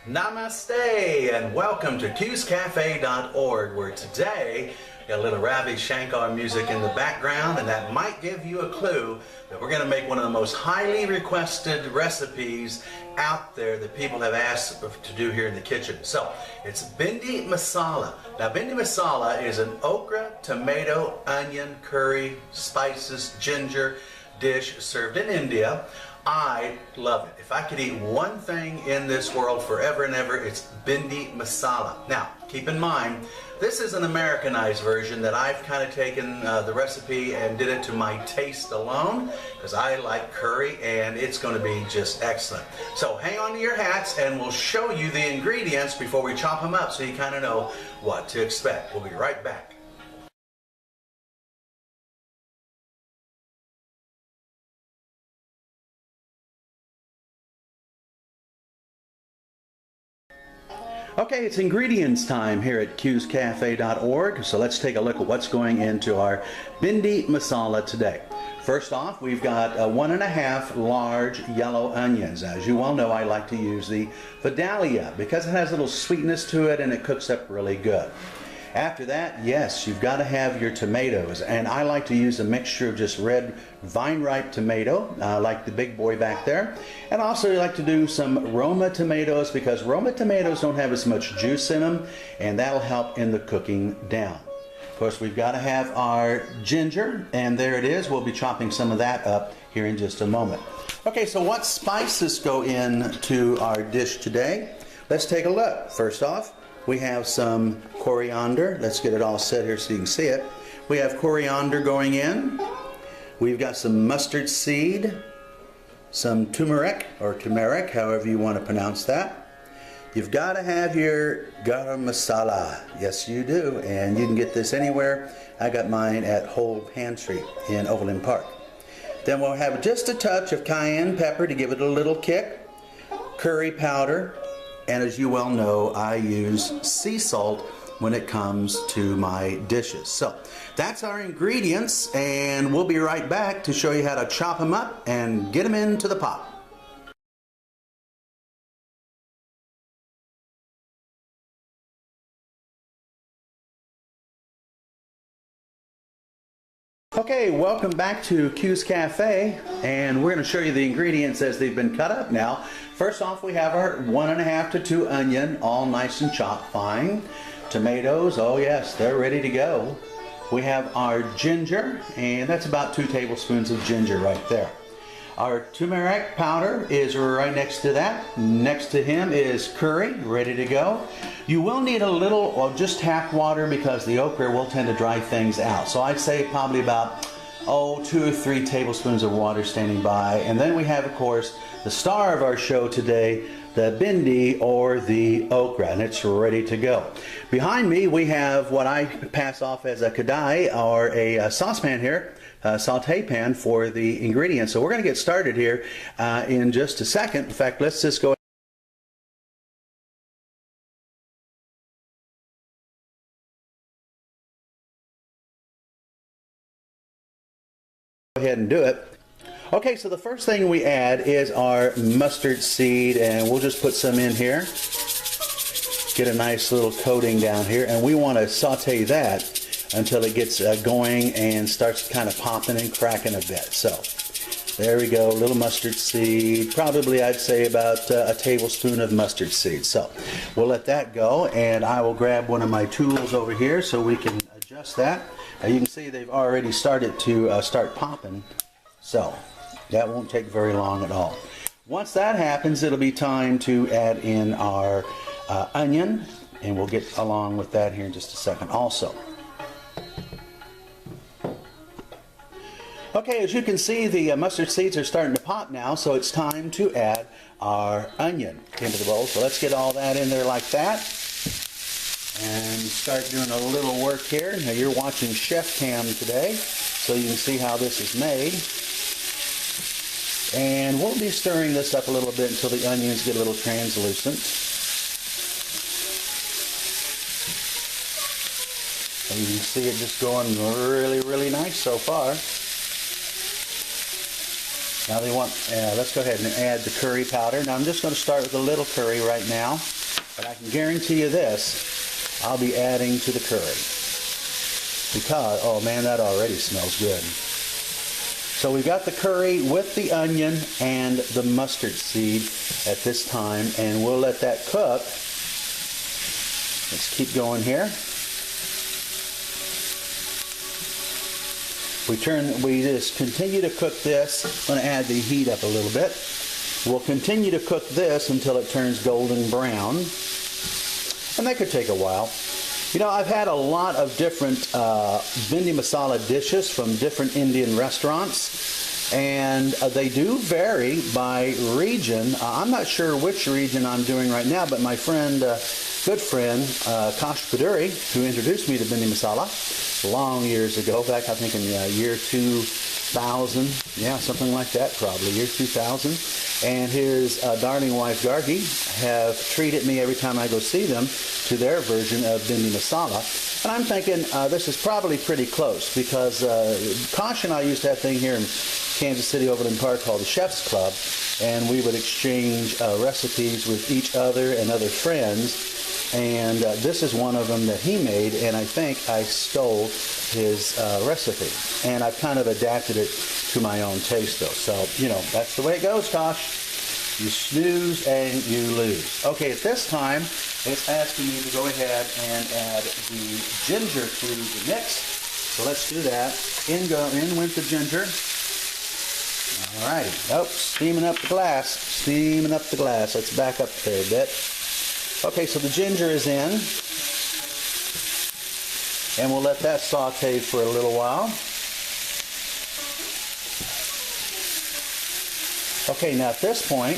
Namaste and welcome to QsCafe.org, where today we got a little Ravi Shankar music in the background, and that might give you a clue that we're going to make one of the most highly requested recipes out there that people have asked to do here in the kitchen. So it's Bhindi Masala. Now Bhindi Masala is an okra, tomato, onion, curry, spices, ginger dish served in India. I love it. If I could eat one thing in this world forever and ever, it's Bhindi Masala. Now, keep in mind, this is an Americanized version that I've kind of taken the recipe and did it to my taste alone, because I like curry and it's going to be just excellent. So hang on to your hats and we'll show you the ingredients before we chop them up so you kind of know what to expect. We'll be right back. Okay, it's ingredients time here at QsCafe.org, so let's take a look at what's going into our Bhindi Masala today. First off, we've got 1.5 large yellow onions. As you well know, I like to use the Vidalia because it has a little sweetness to it and it cooks up really good. After that, yes, you've got to have your tomatoes, and I like to use a mixture of just red vine-ripe tomato, like the big boy back there, and also I like to do some Roma tomatoes because Roma tomatoes don't have as much juice in them, and that'll help in the cooking down. Of course, we've got to have our ginger, and there it is. We'll be chopping some of that up here in just a moment. Okay, so what spices go into our dish today? Let's take a look. First off, we have some coriander. Let's get it all set here so you can see it. We have coriander going in. We've got some mustard seed, some turmeric, or turmeric, however you want to pronounce that. You've got to have your garam masala. Yes, you do. And you can get this anywhere. I got mine at Whole Pantry in Overland Park. Then we'll have just a touch of cayenne pepper to give it a little kick, curry powder, and as you well know, I use sea salt when it comes to my dishes. So that's our ingredients, and we'll be right back to show you how to chop them up and get them into the pot. Okay, welcome back to Q's Cafe, and we're going to show you the ingredients as they've been cut up now. First off, we have our 1.5 to 2 onion, all nice and chopped fine. Tomatoes, oh yes, they're ready to go. We have our ginger, and that's about 2 tablespoons of ginger right there. Our turmeric powder is right next to that. Next to him is curry, ready to go. You will need a little, or just tap water, because the okra will tend to dry things out. So I'd say probably about 2 or 3 tablespoons of water standing by. And then we have, of course, the star of our show today, the bhindi, or the okra, and it's ready to go. Behind me we have what I pass off as a kadai, or a saucepan here, a saute pan for the ingredients. So we're going to get started here in just a second. In fact, let's just go ahead and do it. Okay, so the first thing we add is our mustard seed, and we'll just put some in here. Get a nice little coating down here, and we want to saute that until it gets going and starts kind of popping and cracking a bit. So there we go, a little mustard seed, probably I'd say about a tablespoon of mustard seed. So we'll let that go, and I will grab one of my tools over here so we can adjust that. Now you can see they've already started to start popping, so that won't take very long at all. Once that happens, it'll be time to add in our onion, and we'll get along with that here in just a second also. Okay, as you can see, the mustard seeds are starting to pop now, so it's time to add our onion into the bowl. So let's get all that in there like that and start doing a little work here. Now you're watching Chef Cam today, so you can see how this is made. And we'll be stirring this up a little bit until the onions get a little translucent. And you can see it just going really, really nice so far. Now let's go ahead and add the curry powder. Now I'm just going to start with a little curry right now. But I can guarantee you this, I'll be adding to the curry. Because, oh man, that already smells good. So we've got the curry with the onion and the mustard seed at this time, and we'll let that cook. Let's keep going here. We just continue to cook this. I'm going to add the heat up a little bit. We'll continue to cook this until it turns golden brown. And that could take a while. You know, I've had a lot of different Bhindi Masala dishes from different Indian restaurants, and they do vary by region. I'm not sure which region I'm doing right now, but my friend, good friend, Kash Paduri, who introduced me to Bhindi Masala long years ago, back I think in year 2000, yeah, something like that probably, year 2000, and his darling wife Gargi have treated me every time I go see them to their version of Bhindi Masala. And I'm thinking this is probably pretty close, because Kosh and I used to have a thing here in Kansas City, Overland Park, called the Chef's Club, and we would exchange recipes with each other and other friends. And this is one of them that he made, and I think I stole his recipe. And I've kind of adapted it to my own taste, though. So, you know, that's the way it goes, Tosh. You snooze and you lose. Okay, at this time, it's asking me to go ahead and add the ginger to the mix. So let's do that. In went the ginger. Alrighty. Oh, steaming up the glass. Steaming up the glass. Let's back up there a bit. Okay, so the ginger is in, and we'll let that saute for a little while. Okay, now at this point,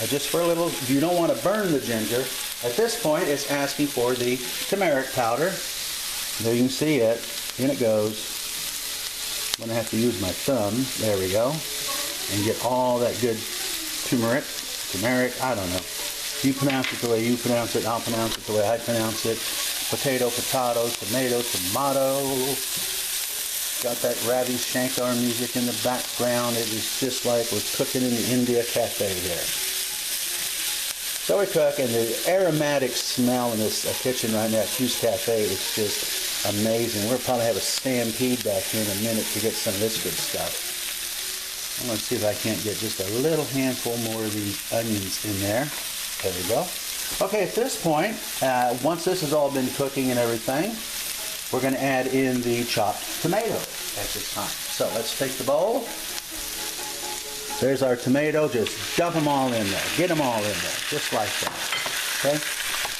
just for a little, you don't want to burn the ginger. At this point, it's asking for the turmeric powder. There you can see it. In it goes. I'm going to have to use my thumb. There we go. And get all that good turmeric, I don't know. You pronounce it the way you pronounce it, I'll pronounce it the way I pronounce it. Potato, tomato. Got that Ravi Shankar music in the background. It is just like we're cooking in the India cafe here. So we cook, and the aromatic smell in this kitchen right now at QsCafe is just amazing. We'll probably have a stampede back here in a minute to get some of this good stuff. I'm going to see if I can't get just a little handful more of these onions in there. There we go. Okay, at this point, once this has all been cooking and everything, we're going to add in the chopped tomatoes at this time. So let's take the bowl. There's our tomato. Just dump them all in there. Get them all in there, just like that. Okay?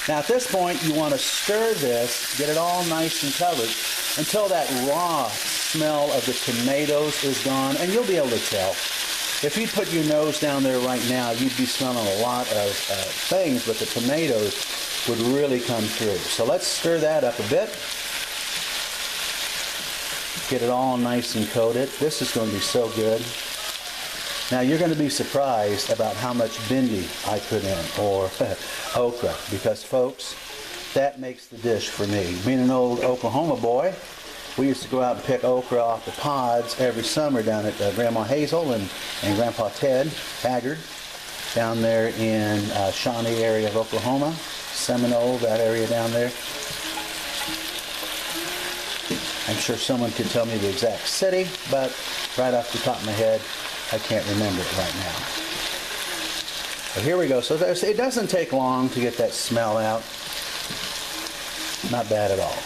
Now at this point, you want to stir this, get it all nice and covered, until that raw smell of the tomatoes is gone, and you'll be able to tell. If you put your nose down there right now, you'd be smelling a lot of things, but the tomatoes would really come through. So let's stir that up a bit. Get it all nice and coated. This is going to be so good. Now you're going to be surprised about how much bhindi I put in, or okra, because folks, that makes the dish for me. Being an old Oklahoma boy, we used to go out and pick okra off the pods every summer down at Grandma Hazel and Grandpa Ted Haggard down there in Shawnee area of Oklahoma, Seminole, that area down there. I'm sure someone could tell me the exact city, but right off the top of my head, I can't remember it right now. But here we go. So it doesn't take long to get that smell out. Not bad at all.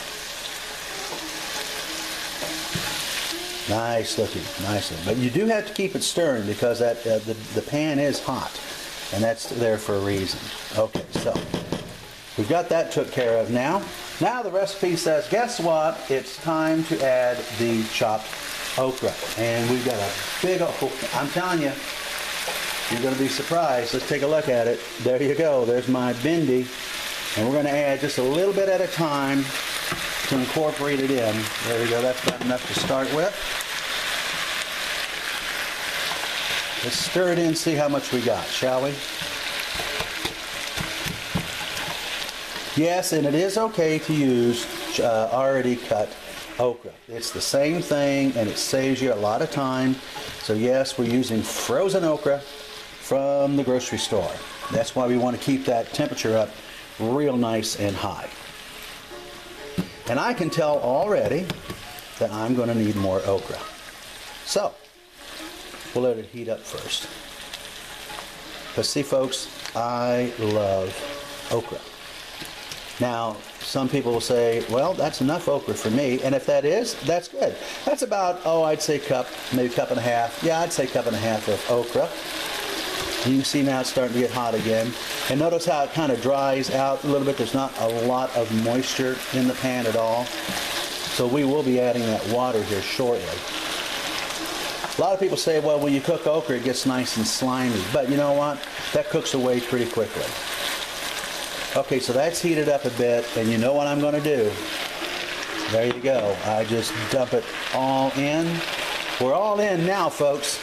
Nice looking, nice looking. But you do have to keep it stirring, because that the pan is hot, and that's there for a reason. Okay, so we've got that took care of now. Now the recipe says, guess what? It's time to add the chopped okra. And we've got a big okra. I'm telling you, you're going to be surprised. Let's take a look at it. There you go. There's my bhindi. And we're going to add just a little bit at a time to incorporate it in. There we go. That's about enough to start with. Let's stir it in, see how much we got, shall we? Yes, and it is okay to use already cut okra. It's the same thing, and it saves you a lot of time. So yes, we're using frozen okra from the grocery store. That's why we want to keep that temperature up real nice and high. And I can tell already that I'm going to need more okra. So, we'll let it heat up first. But see folks, I love okra. Now, some people will say, well, that's enough okra for me, and if that is, that's good. That's about, oh, I'd say cup, maybe cup and a half. Yeah, I'd say cup and a half of okra. You can see now it's starting to get hot again. And notice how it kind of dries out a little bit. There's not a lot of moisture in the pan at all. So we will be adding that water here shortly. A lot of people say, well, when you cook okra, it gets nice and slimy. But you know what? That cooks away pretty quickly. Okay, so that's heated up a bit, and you know what I'm going to do. There you go. I just dump it all in. We're all in now, folks.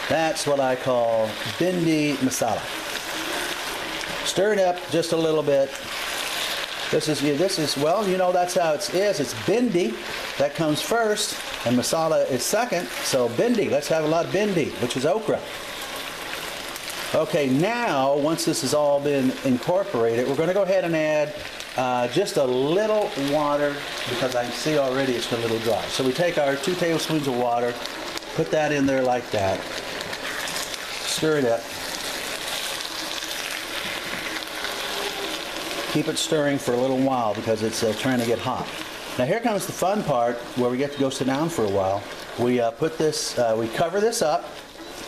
That's what I call Bhindi Masala. Stir it up just a little bit. This is well, you know, that's how it is. It's Bhindi that comes first, and masala is second. So Bhindi, let's have a lot of Bhindi, which is okra. Okay, now once this has all been incorporated, we're going to go ahead and add just a little water, because I see already it's a little dry. So we take our 2 tablespoons of water, put that in there like that, stir it up. Keep it stirring for a little while because it's trying to get hot. Now here comes the fun part where we get to go sit down for a while. We we cover this up,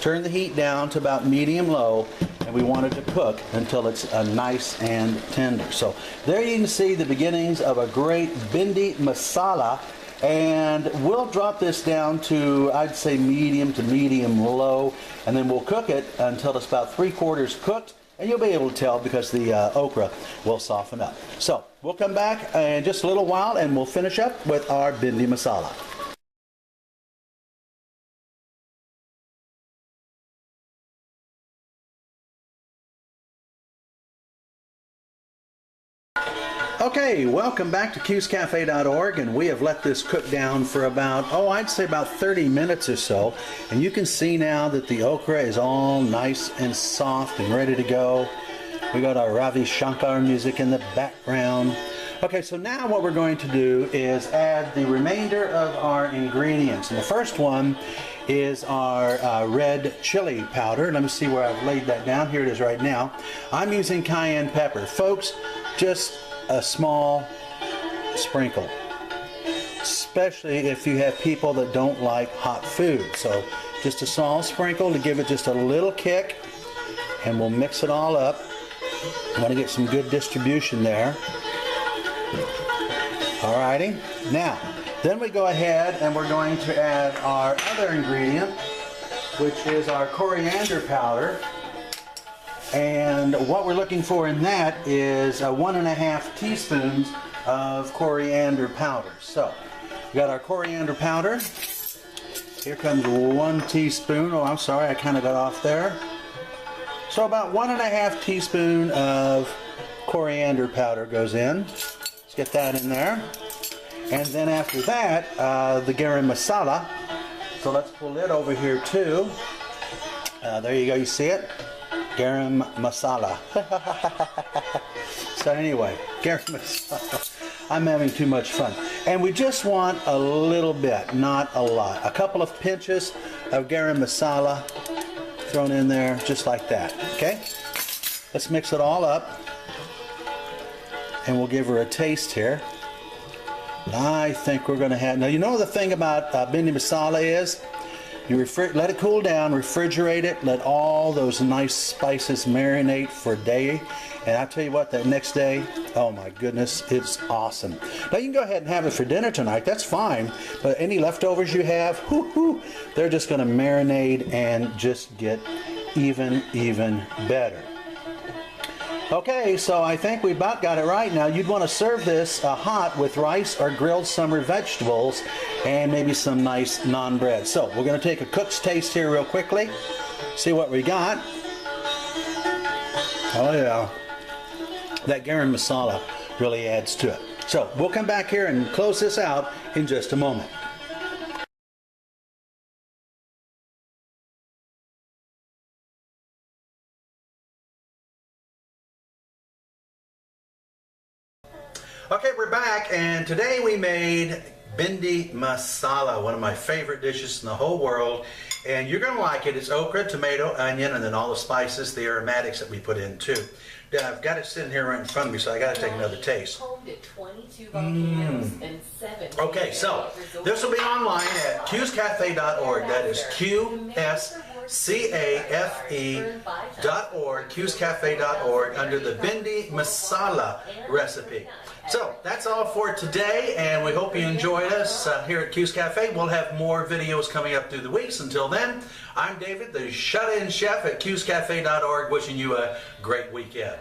turn the heat down to about medium-low, and we want it to cook until it's nice and tender. So there you can see the beginnings of a great Bhindi Masala, and we'll drop this down to, I'd say, medium to medium-low, and then we'll cook it until it's about 3/4 cooked. And you'll be able to tell because the okra will soften up. So we'll come back in just a little while and we'll finish up with our Bhindi Masala. Okay, welcome back to QsCafe.org, and we have let this cook down for about, oh, I'd say about 30 minutes or so. And you can see now that the okra is all nice and soft and ready to go. We got our Ravi Shankar music in the background. Okay, so now what we're going to do is add the remainder of our ingredients. And the first one is our red chili powder. Let me see where I've laid that down. Here it is right now. I'm using cayenne pepper. Folks, just a small sprinkle, especially if you have people that don't like hot food. So just a small sprinkle to give it just a little kick, and we'll mix it all up. I want to get some good distribution there. Alrighty, now then we go ahead and we're going to add our other ingredient, which is our coriander powder. And what we're looking for in that is 1½ teaspoons of coriander powder. So we got our coriander powder. Here comes 1 teaspoon. Oh, I'm sorry, I kind of got off there. So about 1½ teaspoon of coriander powder goes in. Let's get that in there. And then after that, the garam masala. So let's pull it over here too. There you go, you see it? Garam masala. So anyway, garam masala. I'm having too much fun. And we just want a little bit, not a lot. A couple of pinches of garam masala thrown in there, just like that. Okay? Let's mix it all up. And we'll give her a taste here. I think we're going to have... Now, you know the thing about Bhindi Masala is, you let it cool down, refrigerate it, let all those nice spices marinate for a day, and I tell you what, that next day, oh my goodness, it's awesome. Now you can go ahead and have it for dinner tonight, that's fine, but any leftovers you have, they're just going to marinate and just get even better. Okay, so I think we about got it right. Now you'd want to serve this hot with rice or grilled summer vegetables and maybe some nice naan bread. So we're going to take a cook's taste here real quickly. See what we got. Oh yeah, that garam masala really adds to it. So we'll come back here and close this out in just a moment. And today we made Bhindi Masala, one of my favorite dishes in the whole world. And you're going to like it. It's okra, tomato, onion, and then all the spices, the aromatics that we put in too. I've got it sitting here right in front of me, so I got to take another taste. Okay, so this will be online at QsCafe.org. That is QsCafe.org, QsCafe.org, under the Bhindi Masala recipe. So that's all for today, and we hope you enjoyed us here at QsCafe. We'll have more videos coming up through the weeks. Until then, I'm David, the shut-in chef at QsCafe.org, wishing you a great weekend.